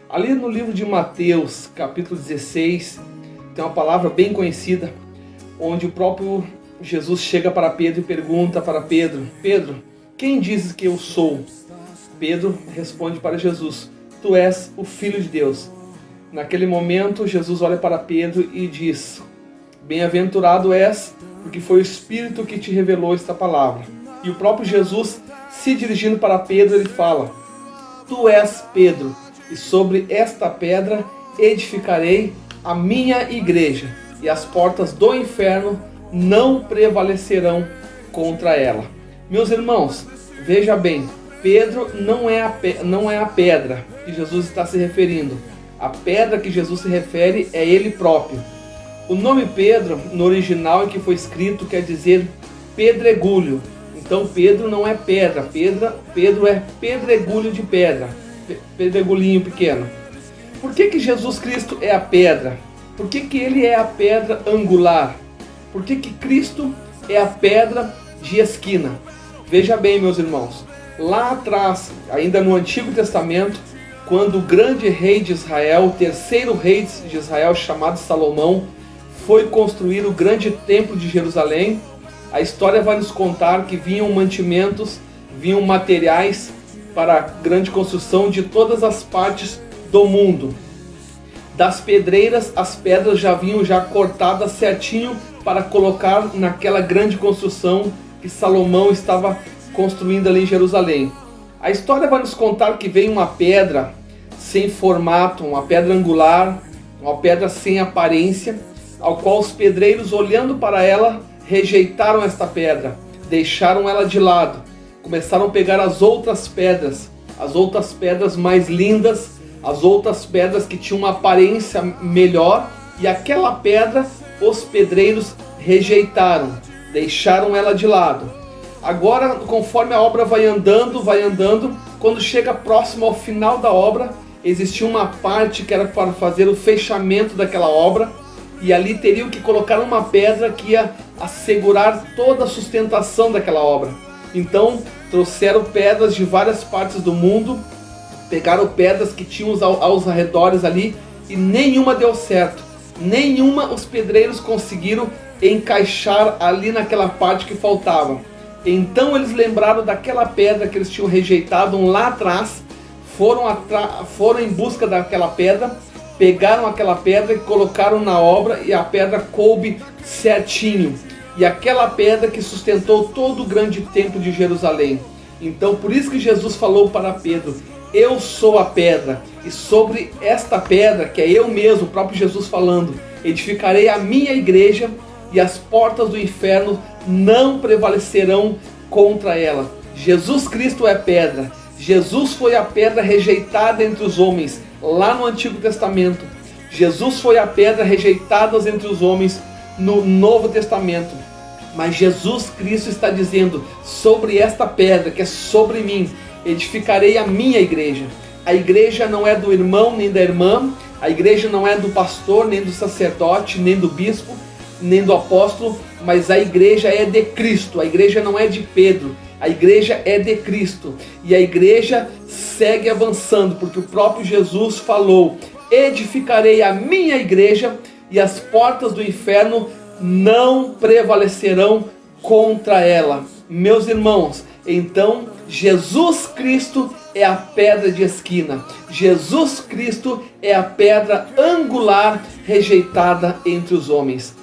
Ali no livro de Mateus, capítulo 16, tem uma palavra bem conhecida, onde o próprio Jesus chega para Pedro e pergunta para Pedro: Pedro, quem dizes que eu sou? Pedro responde para Jesus: Tu és o Filho de Deus. Naquele momento, Jesus olha para Pedro e diz: Bem-aventurado és, porque foi o Espírito que te revelou esta palavra. E o próprio Jesus, se dirigindo para Pedro, ele fala: Tu és Pedro, e sobre esta pedra edificarei a minha igreja, e as portas do inferno não prevalecerão contra ela. Meus irmãos, veja bem, Pedro não é a pedra que Jesus está se referindo. A pedra que Jesus se refere é ele próprio. O nome Pedro, no original em que foi escrito, quer dizer pedregulho. Então Pedro não é pedra, Pedro é pedregulho de pedra, pedregulhinho pequeno. Por que Jesus Cristo é a pedra? Por que ele é a pedra angular? Por que Cristo é a pedra de esquina? Veja bem, meus irmãos, lá atrás, ainda no Antigo Testamento, quando o grande rei de Israel, o terceiro rei de Israel, chamado Salomão, foi construir o grande templo de Jerusalém, a história vai nos contar que vinham mantimentos, vinham materiais para a grande construção de todas as partes do mundo. Das pedreiras, as pedras já vinham cortadas certinho para colocar naquela grande construção que Salomão estava construindo ali em Jerusalém. A história vai nos contar que veio uma pedra sem formato, uma pedra angular, uma pedra sem aparência, ao qual os pedreiros, olhando para ela, rejeitaram esta pedra, deixaram ela de lado, começaram a pegar as outras pedras mais lindas, as outras pedras que tinham uma aparência melhor, e aquela pedra os pedreiros rejeitaram, deixaram ela de lado. Agora, conforme a obra vai andando, quando chega próximo ao final da obra, existia uma parte que era para fazer o fechamento daquela obra, e ali teriam que colocar uma pedra que ia assegurar toda a sustentação daquela obra. Então trouxeram pedras de várias partes do mundo, pegaram pedras que tinham aos arredores ali, e nenhuma deu certo, nenhuma os pedreiros conseguiram encaixar ali naquela parte que faltava. Então eles lembraram daquela pedra que eles tinham rejeitado lá atrás, foram em busca daquela pedra, pegaram aquela pedra e colocaram na obra, e a pedra coube certinho. E aquela pedra que sustentou todo o grande templo de Jerusalém. Então por isso que Jesus falou para Pedro: Eu sou a pedra, e sobre esta pedra, que é eu mesmo, o próprio Jesus falando, edificarei a minha igreja, e as portas do inferno não prevalecerão contra ela. Jesus Cristo é pedra. Jesus foi a pedra rejeitada entre os homens lá no Antigo Testamento. Jesus foi a pedra rejeitada entre os homens no Novo Testamento. Mas Jesus Cristo está dizendo: sobre esta pedra, que é sobre mim, edificarei a minha igreja. A igreja não é do irmão nem da irmã, a igreja não é do pastor, nem do sacerdote, nem do bispo, nem do apóstolo, mas a igreja é de Cristo. A igreja não é de Pedro, a igreja é de Cristo. E a igreja segue avançando, porque o próprio Jesus falou: edificarei a minha igreja, e as portas do inferno não prevalecerão contra ela. Meus irmãos, então Jesus Cristo é a pedra de esquina. Jesus Cristo é a pedra angular rejeitada entre os homens.